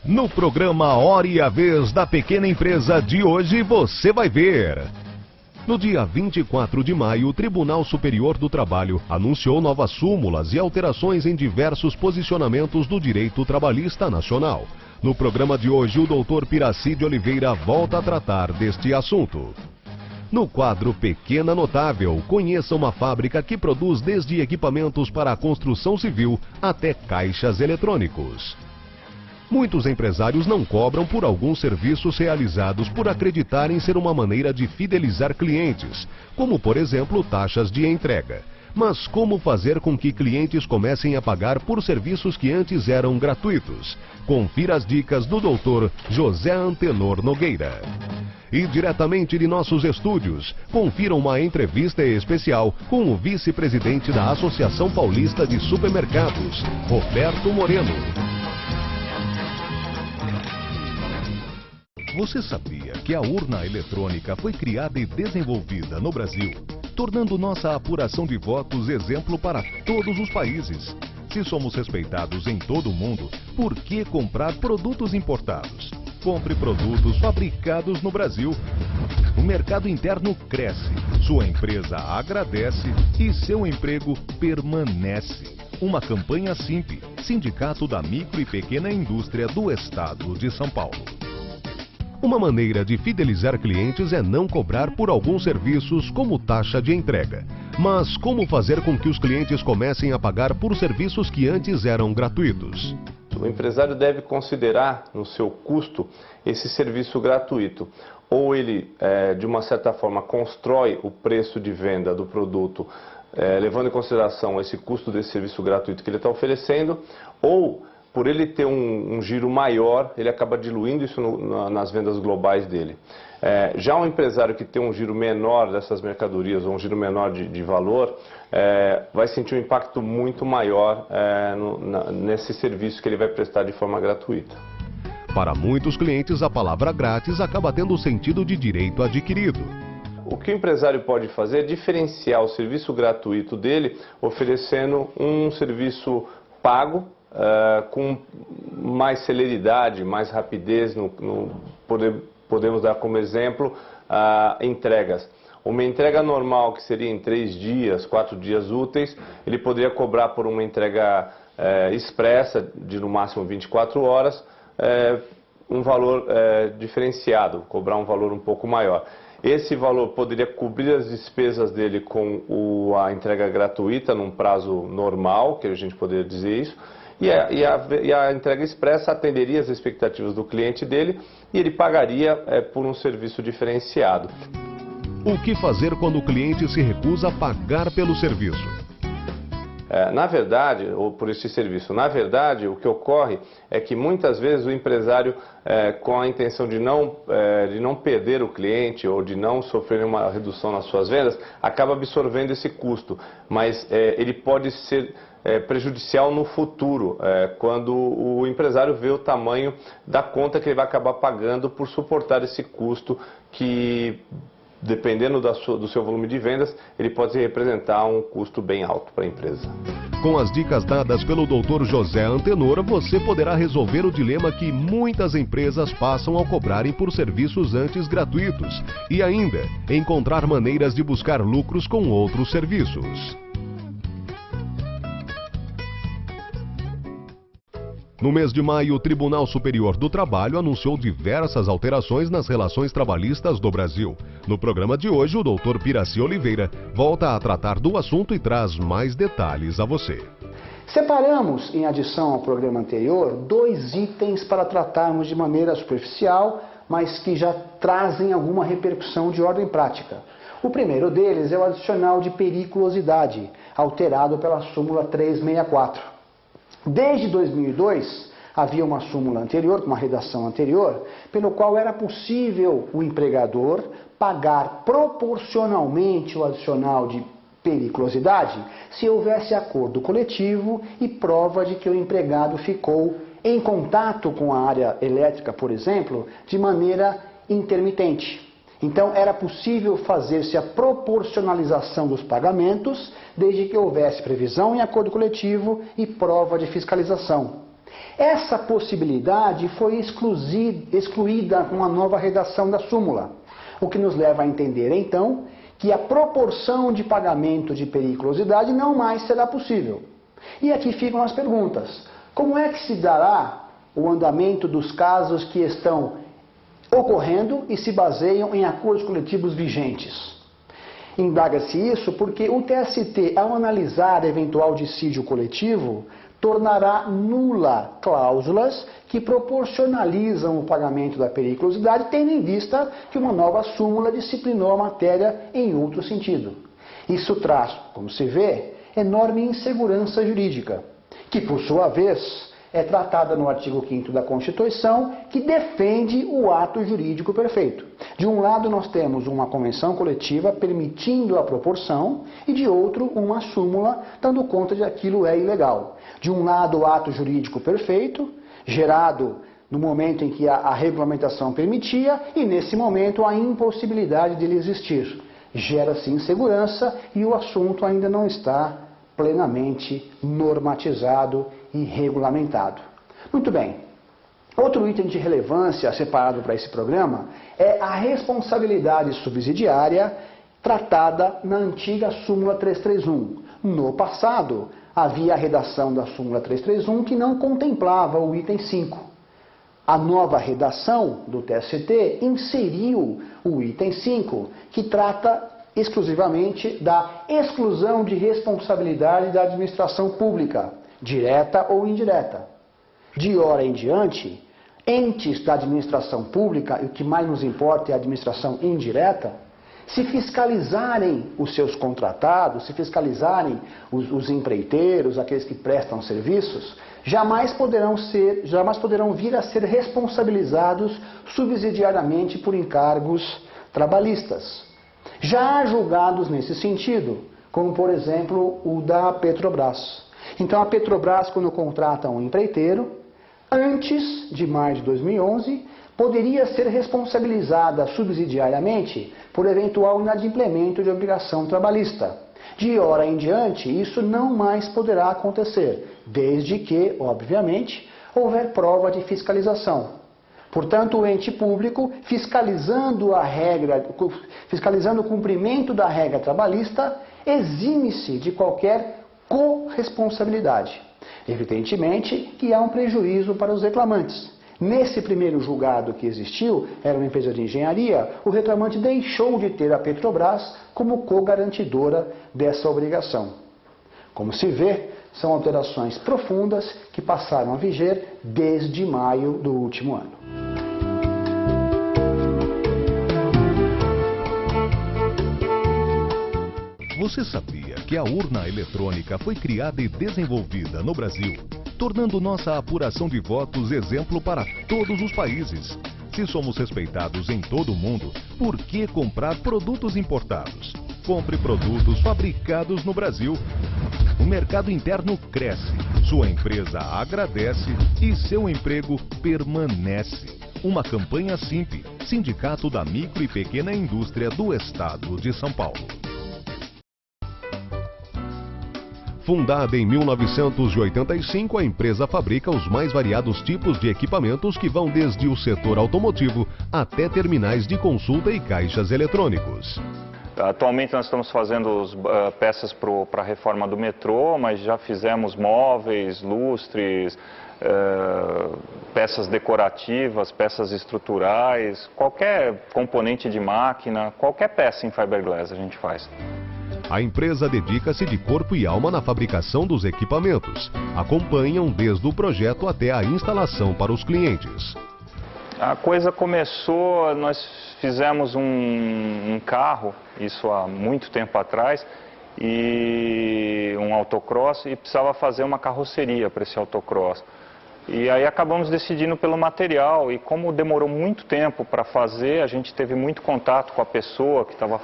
No programa Hora e a Vez da Pequena Empresa de hoje, você vai ver. No dia 24 de maio, o Tribunal Superior do Trabalho anunciou novas súmulas e alterações em diversos posicionamentos do direito trabalhista nacional. No programa de hoje, o Dr. Piraci de Oliveira volta a tratar deste assunto. No quadro Pequena Notável, conheça uma fábrica que produz desde equipamentos para a construção civil até caixas eletrônicos. Muitos empresários não cobram por alguns serviços realizados por acreditarem ser uma maneira de fidelizar clientes, como por exemplo taxas de entrega. Mas como fazer com que clientes comecem a pagar por serviços que antes eram gratuitos? Confira as dicas do Dr. José Antenor Nogueira. E diretamente de nossos estúdios, confira uma entrevista especial com o vice-presidente da Associação Paulista de Supermercados, Roberto Moreno. Você sabia que a urna eletrônica foi criada e desenvolvida no Brasil, tornando nossa apuração de votos exemplo para todos os países? Se somos respeitados em todo o mundo, por que comprar produtos importados? Compre produtos fabricados no Brasil. O mercado interno cresce, sua empresa agradece e seu emprego permanece. Uma campanha simples, Sindicato da Micro e Pequena Indústria do Estado de São Paulo. Uma maneira de fidelizar clientes é não cobrar por alguns serviços como taxa de entrega. Mas como fazer com que os clientes comecem a pagar por serviços que antes eram gratuitos? O empresário deve considerar no seu custo esse serviço gratuito. Ou ele, de uma certa forma, constrói o preço de venda do produto, levando em consideração esse custo desse serviço gratuito que ele está oferecendo, ou por ele ter um giro maior, ele acaba diluindo isso nas vendas globais dele. Já um empresário que tem um giro menor dessas mercadorias, ou um giro menor de valor, vai sentir um impacto muito maior nesse serviço que ele vai prestar de forma gratuita. Para muitos clientes, a palavra grátis acaba tendo o sentido de direito adquirido. O que o empresário pode fazer é diferenciar o serviço gratuito dele, oferecendo um serviço pago, com mais celeridade, mais rapidez, podemos dar como exemplo entregas. Uma entrega normal, que seria em 3 dias, 4 dias úteis, ele poderia cobrar por uma entrega expressa, de no máximo 24 horas, um valor diferenciado, cobrar um valor um pouco maior. Esse valor poderia cobrir as despesas dele com a entrega gratuita, num prazo normal, que a gente poderia dizer isso, e a entrega expressa atenderia as expectativas do cliente dele e ele pagaria por um serviço diferenciado. O que fazer quando o cliente se recusa a pagar pelo serviço? Na verdade, ou por esse serviço, na verdade, o que ocorre é que muitas vezes o empresário, com a intenção de não perder o cliente ou de não sofrer uma redução nas suas vendas, acaba absorvendo esse custo, mas ele pode ser prejudicial no futuro, quando o empresário vê o tamanho da conta que ele vai acabar pagando por suportar esse custo que, dependendo do seu volume de vendas, ele pode representar um custo bem alto para a empresa. Com as dicas dadas pelo Dr. José Antenor, você poderá resolver o dilema que muitas empresas passam ao cobrarem por serviços antes gratuitos e ainda encontrar maneiras de buscar lucros com outros serviços. No mês de maio, o Tribunal Superior do Trabalho anunciou diversas alterações nas relações trabalhistas do Brasil. No programa de hoje, o Dr. Piraci Oliveira volta a tratar do assunto e traz mais detalhes a você. Separamos, em adição ao programa anterior, 2 itens para tratarmos de maneira superficial, mas que já trazem alguma repercussão de ordem prática. O primeiro deles é o adicional de periculosidade, alterado pela súmula 364. Desde 2002, havia uma súmula anterior, uma redação anterior, pelo qual era possível o empregador pagar proporcionalmente o adicional de periculosidade se houvesse acordo coletivo e prova de que o empregado ficou em contato com a área elétrica, por exemplo, de maneira intermitente. Então, era possível fazer-se a proporcionalização dos pagamentos, desde que houvesse previsão em acordo coletivo e prova de fiscalização. Essa possibilidade foi excluída com a nova redação da súmula, o que nos leva a entender, então, que a proporção de pagamento de periculosidade não mais será possível. E aqui ficam as perguntas. Como é que se dará o andamento dos casos que estão ocorrendo e se baseiam em acordos coletivos vigentes? Indaga-se isso porque o TST, ao analisar eventual dissídio coletivo, tornará nula cláusulas que proporcionalizam o pagamento da periculosidade, tendo em vista que uma nova súmula disciplinou a matéria em outro sentido. Isso traz, como se vê, enorme insegurança jurídica, que, por sua vez, é tratada no artigo 5º da Constituição, que defende o ato jurídico perfeito. De um lado, nós temos uma convenção coletiva permitindo a proporção, e de outro, uma súmula dando conta de que aquilo é ilegal. De um lado, o ato jurídico perfeito, gerado no momento em que a regulamentação permitia, e nesse momento a impossibilidade dele existir. Gera-se insegurança e o assunto ainda não está plenamente normatizado e regulamentado. Muito bem. Outro item de relevância separado para esse programa é a responsabilidade subsidiária tratada na antiga súmula 331. No passado, havia a redação da súmula 331 que não contemplava o item 5. A nova redação do TST inseriu o item 5, que trata exclusivamente da exclusão de responsabilidade da administração pública, direta ou indireta. De hora em diante, entes da administração pública, e o que mais nos importa é a administração indireta, se fiscalizarem os seus contratados, se fiscalizarem os empreiteiros, aqueles que prestam serviços, jamais poderão vir a ser responsabilizados subsidiariamente por encargos trabalhistas. Já há julgados nesse sentido, como por exemplo o da Petrobras. Então a Petrobras, quando contrata um empreiteiro, antes de maio de 2011, poderia ser responsabilizada subsidiariamente por eventual inadimplemento de obrigação trabalhista. De hora em diante, isso não mais poderá acontecer, desde que, obviamente, houver prova de fiscalização. Portanto, o ente público, fiscalizando o cumprimento da regra trabalhista, exime-se de qualquer corresponsabilidade. Evidentemente que há um prejuízo para os reclamantes. Nesse primeiro julgado que existiu, era uma empresa de engenharia, o reclamante deixou de ter a Petrobras como co-garantidora dessa obrigação. Como se vê, são alterações profundas que passaram a viger desde maio do último ano. Você sabia que a urna eletrônica foi criada e desenvolvida no Brasil, tornando nossa apuração de votos exemplo para todos os países? Se somos respeitados em todo o mundo, por que comprar produtos importados? Compre produtos fabricados no Brasil. O mercado interno cresce, sua empresa agradece e seu emprego permanece. Uma campanha simples, Sindicato da Micro e Pequena Indústria do Estado de São Paulo. Fundada em 1985, a empresa fabrica os mais variados tipos de equipamentos que vão desde o setor automotivo até terminais de consulta e caixas eletrônicos. Atualmente nós estamos fazendo peças para a reforma do metrô, mas já fizemos móveis, lustres, peças decorativas, peças estruturais, qualquer componente de máquina, qualquer peça em fiberglass a gente faz. A empresa dedica-se de corpo e alma na fabricação dos equipamentos. Acompanham desde o projeto até a instalação para os clientes. A coisa começou, nós fizemos um carro, isso há muito tempo atrás, e um autocross, e precisava fazer uma carroceria para esse autocross. E aí acabamos decidindo pelo material, e como demorou muito tempo para fazer, a gente teve muito contato com a pessoa que estava